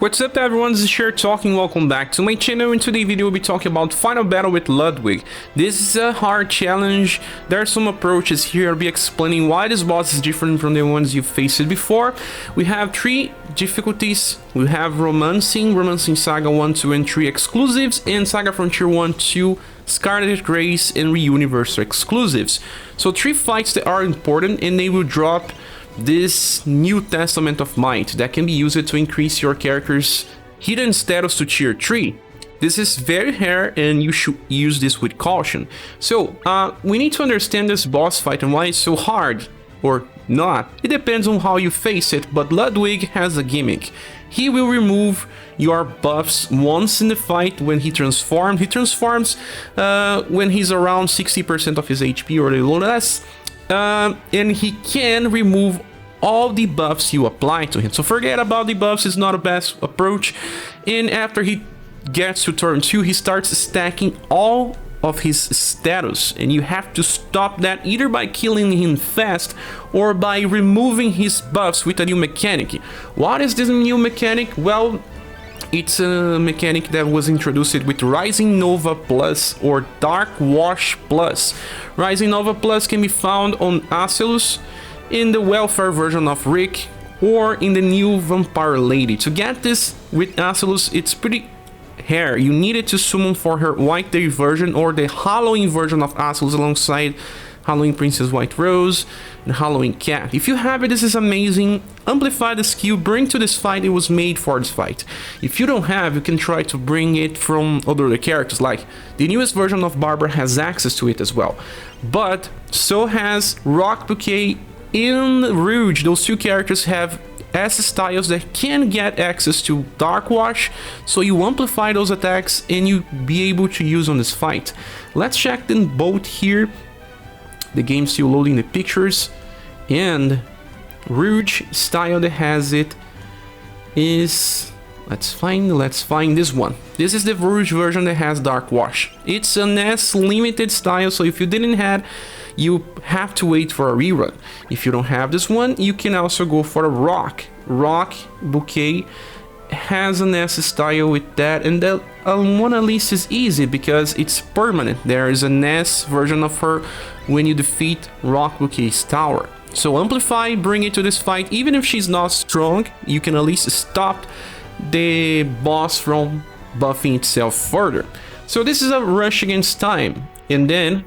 What's up everyone, this is Scher talking, welcome back to my channel. In today's video we'll be talking about final battle with Ludwig. This is a hard challenge, there are some approaches here. I'll be explaining why this boss is different from the ones you've faced before. We have 3 difficulties. We have Romancing SaGa 1, 2 and 3 exclusives, and SaGa Frontier 1, 2 Scarlet Grace and UniverSe exclusives. So 3 fights that are important, and they will drop this new Testament of Might that can be used to increase your character's hidden status to tier 3. This is very rare and you should use this with caution. So we need to understand this boss fight and why it's so hard, or not. It depends on how you face it, but Ludwig has a gimmick. He will remove your buffs once in the fight when he transforms. He transforms when he's around 60% of his HP or a little less. And he can remove all the buffs you apply to him. So forget about the buffs, it's not a best approach. And after he gets to turn 2, he starts stacking all of his status, and you have to stop that either by killing him fast or by removing his buffs with a new mechanic. What is this new mechanic? Well, it's a mechanic that was introduced with Rising Nova Plus or Dark Wash Plus. Rising Nova Plus can be found on Asellus, in the welfare version of Rick, or in the new Vampire Lady. To get this with Asellus, it's pretty rare. You needed to summon for her White Day version or the Halloween version of Asellus alongside Halloween Princess White Rose and Halloween Cat. If you have it, this is amazing. Amplify the skill, bring to this fight, it was made for this fight. If you don't have, you can try to bring it from other characters, like the newest version of Barbara has access to it as well. But so has Rock Bouquet and Rouge. Those 2 characters have S styles that can get access to Dark Wash, so you amplify those attacks and you be able to use on this fight. Let's check them both here. The game's still loading the pictures, and Rouge style that has it is, let's find this one. This is the Rouge version that has Dark Wash. It's an S limited style, so if you didn't have, you have to wait for a rerun. If you don't have this one, you can also go for a Rock Bouquet has an S style with that, and that one at least is easy because it's permanent. There is an S version of her when you defeat Rock Bouquet's tower. So amplify, bring it to this fight. Even if she's not strong, you can at least stop the boss from buffing itself further. So this is a rush against time, and then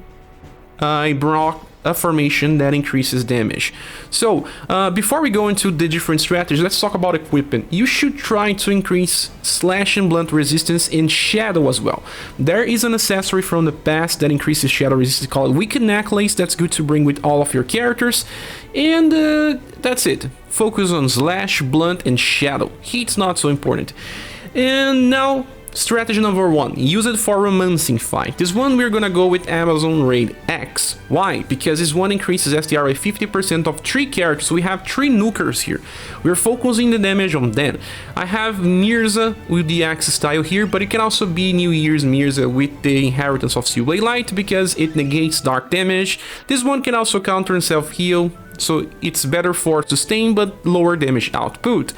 I brought a formation that increases damage. So before we go into the different strategies, let's talk about equipment. You should try to increase slash and blunt resistance and shadow as well. There is an accessory from the past that increases shadow resistance called Wicked Necklace. That's good to bring with all of your characters, and that's it. Focus on slash, blunt and shadow. Heat's not so important. And now strategy number 1, use it for romancing fight. This one we're gonna go with Amazon Raid X. Why? Because this one increases SDR by 50% of 3 characters. We have 3 nukers here. We're focusing the damage on them. I have Mirsa with the X style here, but it can also be New Year's Mirsa with the Inheritance of Silver Light because it negates dark damage. This one can also counter and self-heal, so it's better for sustain but lower damage output.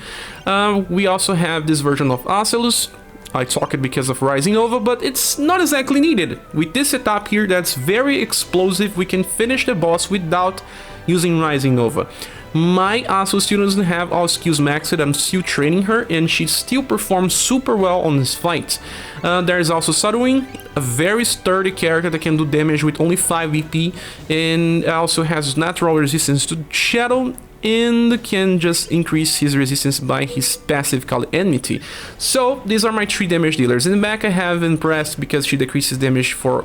We also have this version of Asellus. I talk it because of Rising Nova, but it's not exactly needed. With this setup here that's very explosive, we can finish the boss without using Rising Nova. My Asellus still doesn't have all skills maxed. I'm still training her, and she still performs super well on this fight. There's also Saruin, a very sturdy character that can do damage with only 5 VP, and also has natural resistance to Shadow, and can just increase his resistance by his passive called Enmity. So these are my 3 damage dealers. In the back I have Empress because she decreases damage for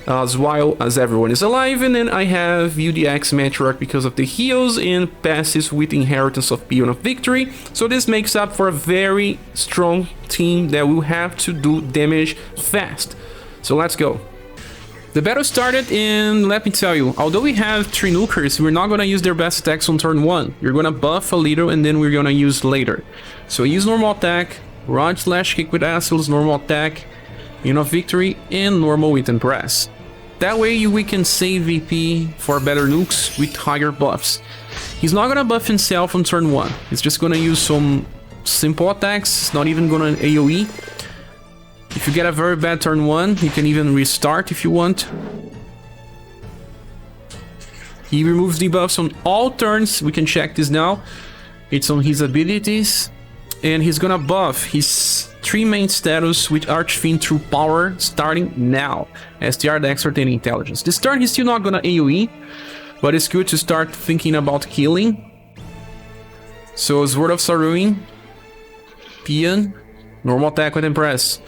as while as everyone is alive, and then I have UDX Matriarch because of the heals and passives with Inheritance of Peon of Victory. So this makes up for a very strong team that will have to do damage fast. So let's go. The battle started, and let me tell you, although we have 3 nukers, we're not gonna use their best attacks on turn 1. You're gonna buff a little and then we're gonna use later. So use normal attack, Rod slash kick with Asellus, normal attack, Peon of Victory, and normal with Empress. That way we can save VP for better nukes with higher buffs. He's not gonna buff himself on turn 1. He's just gonna use some simple attacks, not even gonna AoE. If you get a very bad turn 1, you can even restart if you want. He removes debuffs on all turns. We can check this now. It's on his abilities. And he's gonna buff his 3 main status with Archfiend True Power starting now. STR, Dexterity, and Intelligence. This turn he's still not gonna AoE, but it's good to start thinking about killing. So Sword of Saruin, Pian, normal attack with Empress.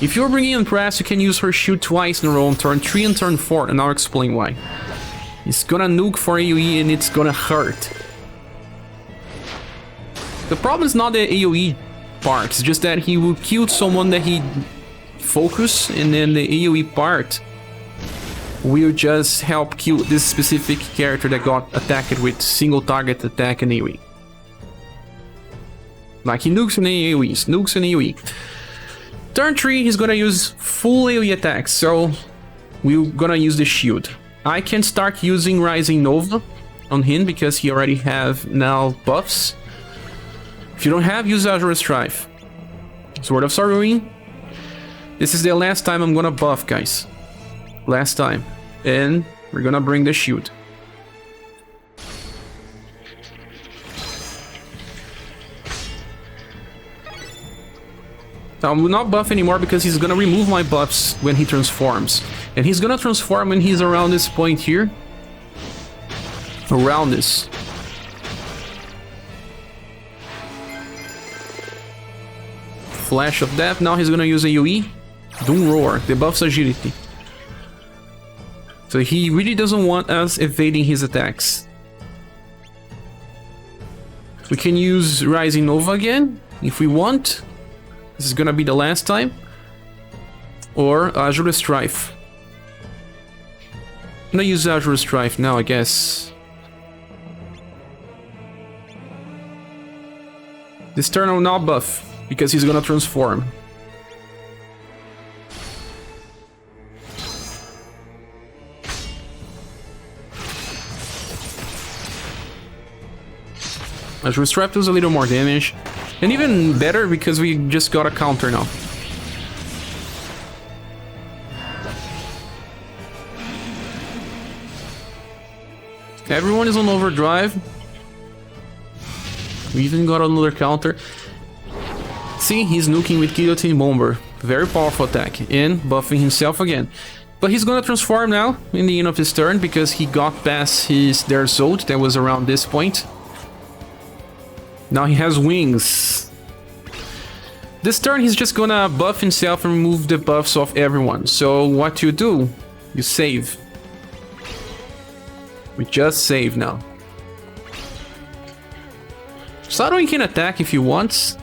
If you're bringing Empress, you can use her shield twice in a row on turn 3 and turn 4, and I'll explain why. It's gonna nuke for AoE and it's gonna hurt. The problem is not the AoE part, it's just that he will kill someone that he focus, and then the AoE part will just help kill this specific character that got attacked with single target attack and AoE. Like he nukes and AoEs, nukes and AoE. Turn 3, he's gonna use full AoE attacks, so we're gonna use the shield. I can start using Rising Nova on him because he already have now buffs. If you don't have, use Azure Strife. Sword of Saruin. This is the last time I'm gonna buff, guys. Last time. And we're gonna bring the shield. I will not buff anymore because he's gonna remove my buffs when he transforms. And he's gonna transform when he's around this point here. Around this. Flash of Death, now he's gonna use AoE. Doom Roar, debuffs agility. So he really doesn't want us evading his attacks. We can use Rising Nova again, if we want. This is gonna be the last time. Or Azure Strife. I'm gonna use Azure Strife now, I guess. This turn will not buff, because he's gonna transform. Azure Strife does a little more damage. And even better because we just got a counter now. Everyone is on overdrive. We even got another counter. See, he's nuking with Guillotine Bomber. Very powerful attack. And buffing himself again. But he's gonna transform now in the end of his turn because he got past their Zolt that was around this point. Now he has wings. This turn he's just gonna buff himself and remove the buffs of everyone. So what you do, you save. We just save now. Saruin can attack if he wants.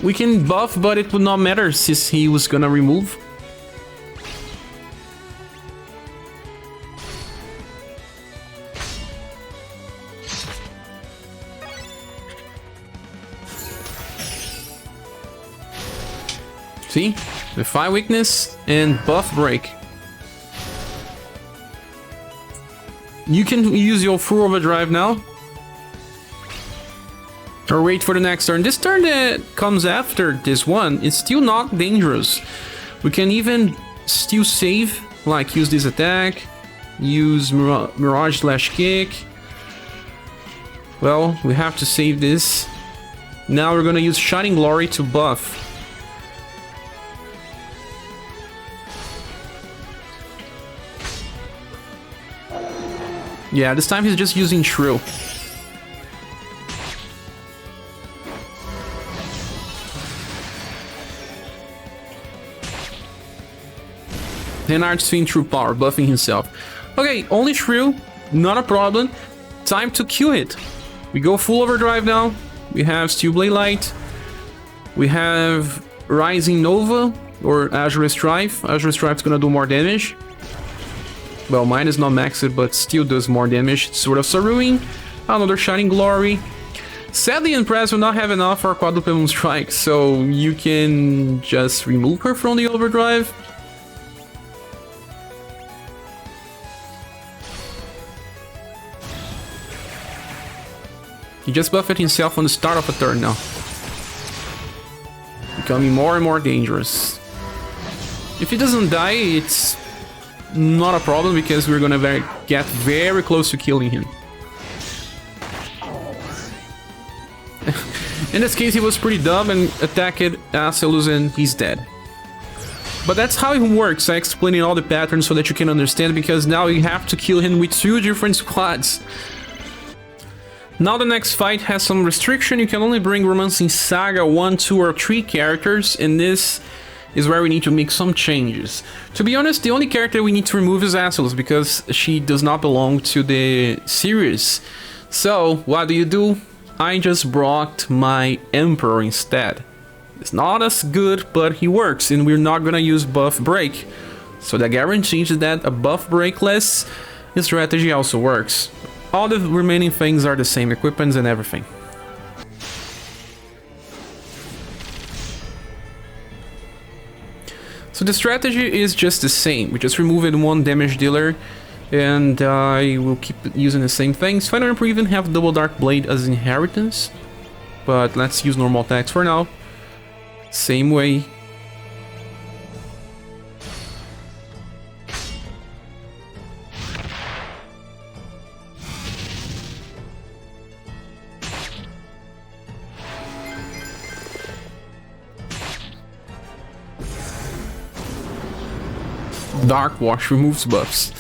We can buff, but it would not matter since he was gonna remove. See? Defy weakness and buff break. You can use your full overdrive now. Or wait for the next turn. This turn that comes after this one is still not dangerous. We can even still save, like use this attack, use Mirage slash kick. Well, we have to save this. Now we're gonna use Shining Glory to buff. Yeah, this time he's just using Shrill. Then Archfiend True Power, buffing himself. Okay, only Shrill, not a problem. Time to kill it. We go full overdrive now. We have Steel Blade Light. We have Rising Nova or Azure Strife. Azure Strife's gonna do more damage. Well, mine is not maxed, but still does more damage. Sword of Saruin, another Shining Glory. Sadly, Empress will not have enough for Quadruple Moon Strike, so you can just remove her from the overdrive. He just buffed himself on the start of a turn now. Becoming more and more dangerous. If he doesn't die, it's not a problem because we're gonna get very close to killing him. In this case, he was pretty dumb and attacked Asellus and he's dead. But that's how it works. I explained all the patterns so that you can understand, because now you have to kill him with 2 different squads. Now the next fight has some restriction. You can only bring Romancing SaGa 1, 2 or 3 characters, and this is where we need to make some changes. To be honest, the only character we need to remove is Asellus, because she does not belong to the series. So what do? I just brought my Emperor instead. It's not as good, but he works, and we're not gonna use buff break. So that guarantees that a buff breakless strategy also works. All the remaining things are the same, equipments and everything. So the strategy is just the same. We just removed 1 damage dealer, and I will keep using the same things. Final Emperor even have double dark blade as inheritance, but let's use normal attacks for now. Same way. Dark Wash removes buffs.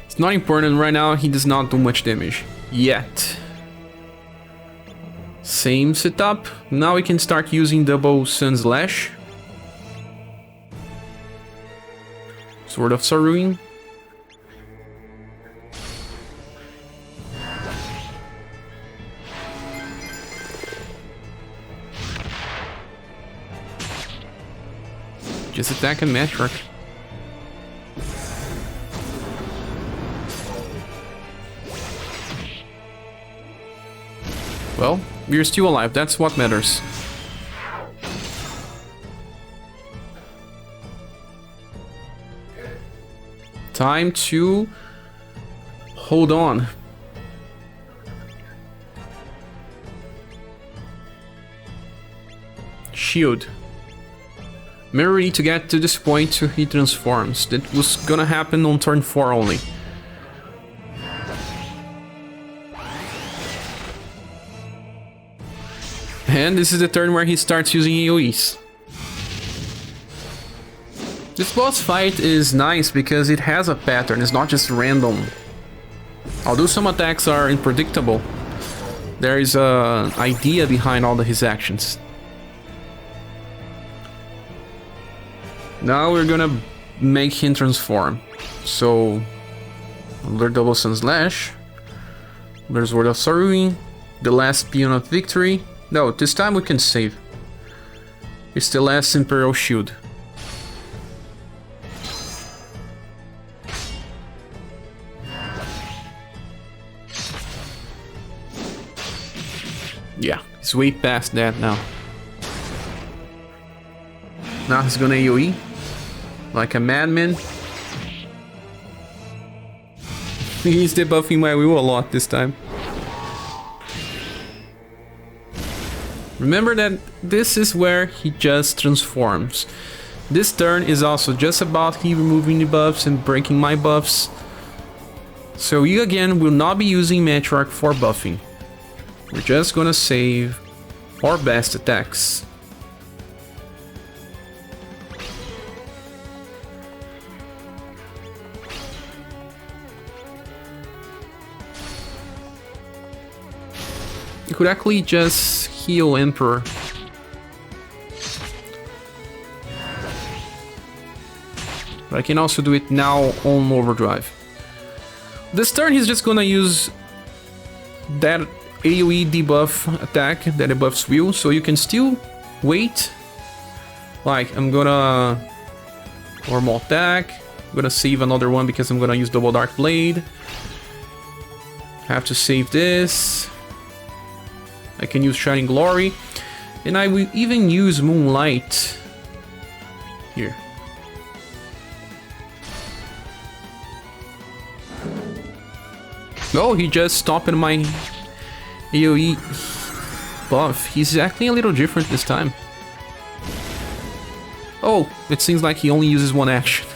It's not important right now, he does not do much damage. Yet. Same setup. Now we can start using double Sun's Lash. Sword of Saruin. Just attack and Matriarch. Well, we're still alive, that's what matters. Time to hold on. Shield. Remember, we need to get to this point to he transforms. That was gonna happen on turn 4 only. And this is the turn where he starts using AoEs. This boss fight is nice because it has a pattern, it's not just random. Although some attacks are unpredictable, there is an idea behind all of his actions. Now we're gonna make him transform. So, another double Sun's Lash. There's Sword of Saruin, the last Peon of Victory. No, this time we can save. It's the last Imperial Shield. Yeah, he's way past that now. Now he's gonna AoE like a madman. He's debuffing my wheel a lot this time. Remember that this is where he just transforms. This turn is also just about he removing the buffs and breaking my buffs. So you again will not be using Matriarch for buffing. We're just gonna save our best attacks. You could actually just heal Emperor. But I can also do it now on overdrive. This turn he's just gonna use that AoE debuff attack that debuffs wheel, so you can still wait. Like, I'm gonna normal attack, I'm gonna save another one because I'm gonna use double dark blade. Have to save this. I can use Shining Glory, and I will even use Moonlight here. No, he just stopped my AoE buff. He's acting a little different this time. Oh, it seems like he only uses one action.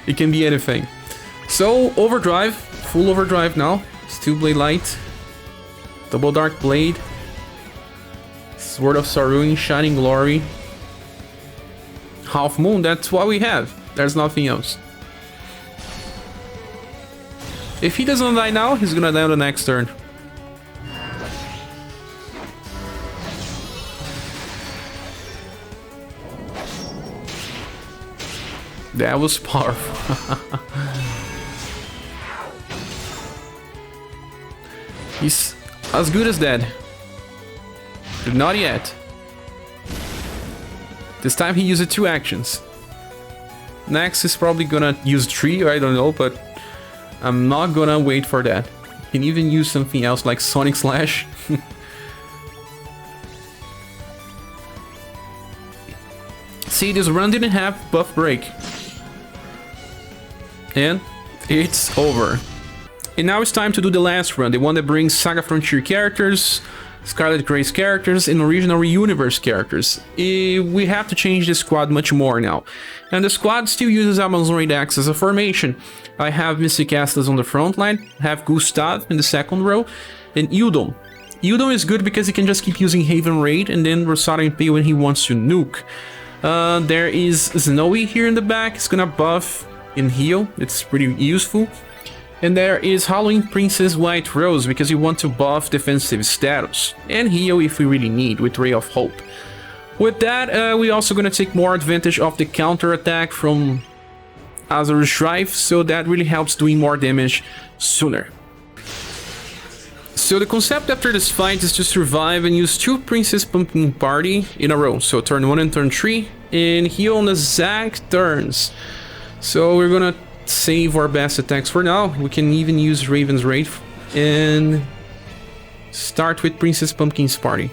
It can be anything. So, overdrive. Full overdrive now. Steel Blade Light. Double Dark Blade. Sword of Saruin, Shining Glory. Half Moon, that's what we have. There's nothing else. If he doesn't die now, he's gonna die on the next turn. That was powerful. He's as good as dead. But not yet. This time he used 2 actions. Next he's probably gonna use 3, I don't know, but I'm not gonna wait for that. He can even use something else like Sonic Slash. See, this run didn't have buff break. And it's over. And now it's time to do the last run, the one that brings SaGa Frontier characters, Scarlet Grace characters, and original UniverSe characters. We have to change the squad much more now. And the squad still uses Amazon Axe as a formation. I have Mystic Asellus on the front line, have Gustave in the second row, and Illdon. Illdon is good because he can just keep using Haven Raid and then Rosado Impale when he wants to nuke. There is Snowy here in the back, it's gonna buff and heal, it's pretty useful. And there is Halloween Princess White Rose because you want to buff defensive status and heal if we really need with Ray of Hope. With that, we're also gonna take more advantage of the counter attack from Azur's Strife, so that really helps doing more damage sooner. So the concept after this fight is to survive and use 2 Princess Pumpkin Party in a row. So turn 1 and turn 3, and heal on the exact turns. So we're gonna save our best attacks for now. We can even use Raven's Wraith and start with Princess Pumpkin's Party.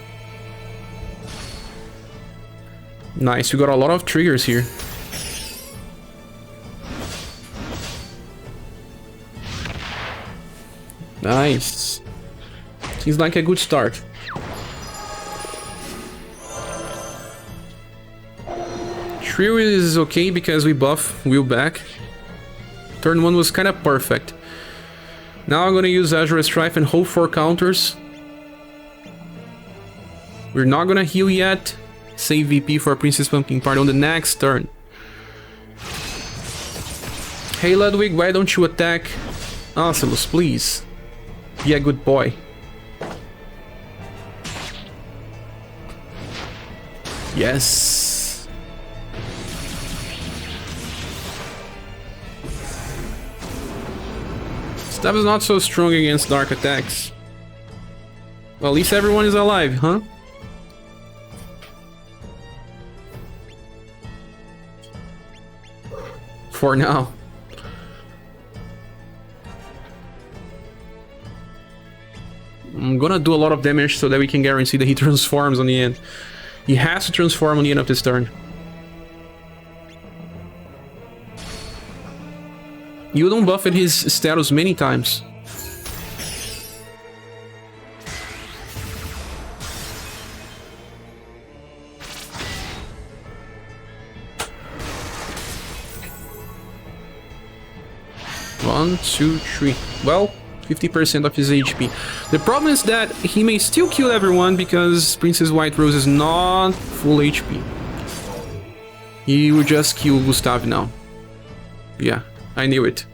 Nice, we got a lot of triggers here. Nice. Seems like a good start. Trio is okay because we buff Will back. Turn 1 was kind of perfect. Now I'm gonna use Azure Strife and hold 4 counters. We're not gonna heal yet. Save VP for Princess Pumpkin Party on the next turn. Hey Ludwig, why don't you attack Asellus, please? Be a good boy. Yes. Gustave is not so strong against dark attacks. Well, at least everyone is alive, huh? For now. I'm gonna do a lot of damage so that we can guarantee that he transforms on the end. He has to transform on the end of this turn. You don't buffed his status many times. One, two, three. Well, 50% of his HP. The problem is that he may still kill everyone because Princess White Rose is not full HP. He will just kill Gustave now. Yeah, I knew it.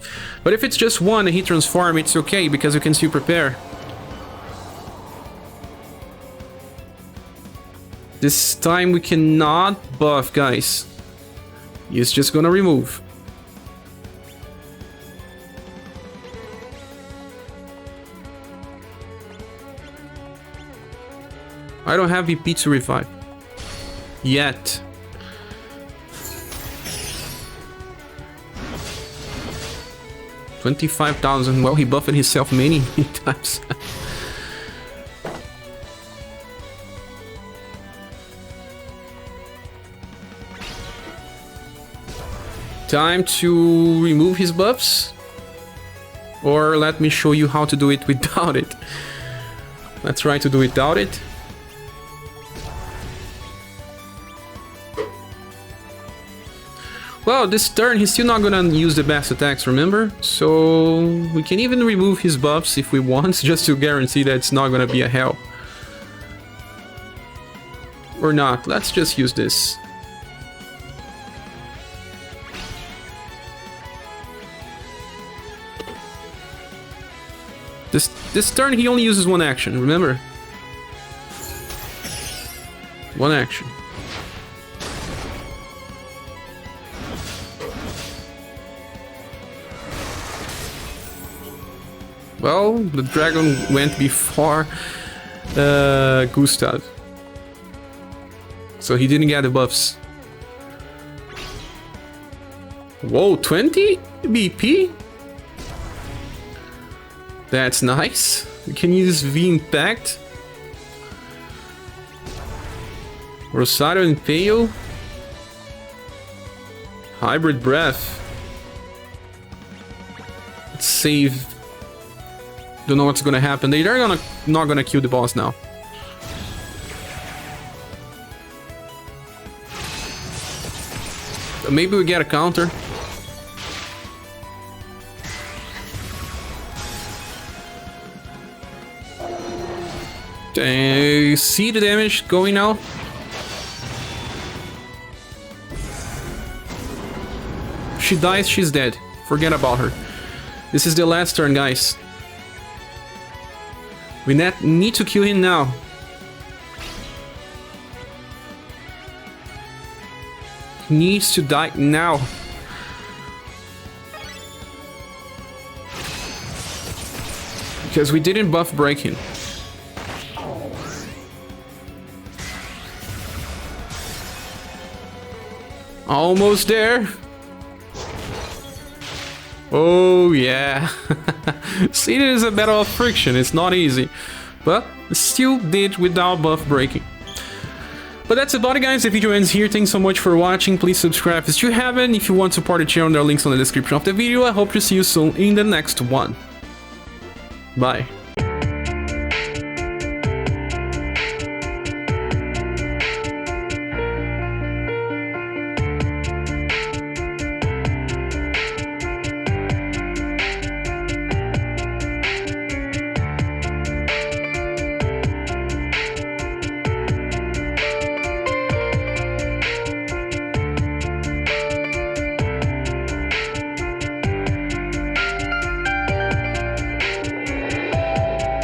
But if it's just one and he transforms, it's okay because you can still prepare. This time we cannot buff, guys. He's just gonna remove. I don't have VP to revive. Yet. $25,000. Well, he buffed himself many times. Time to remove his buffs. Or let me show you how to do it without it. Let's try to do without it. Well, this turn he's still not gonna use the best attacks, remember? So we can even remove his buffs if we want, just to guarantee that it's not gonna be a hell. Or not, let's just use this. This turn he only uses one action, remember? One action. Well, the dragon went before Gustave. So he didn't get the buffs. Whoa, 20 BP? That's nice. We can use V Impact. Rosario Impale. Hybrid Breath. Let's save. Don't know what's gonna happen. They're not gonna kill the boss now. Maybe we get a counter. See the damage going now? She dies, she's dead. Forget about her. This is the last turn, guys. We need to kill him now. He needs to die now. Because we didn't buff break him. Almost there. Oh yeah. See, it is a battle of friction. It's not easy. But still did without buff breaking. But that's about it, guys. The video ends here. Thanks so much for watching. Please subscribe if you haven't. If you want to support the channel, there are links on the description of the video. I hope to see you soon in the next one. Bye.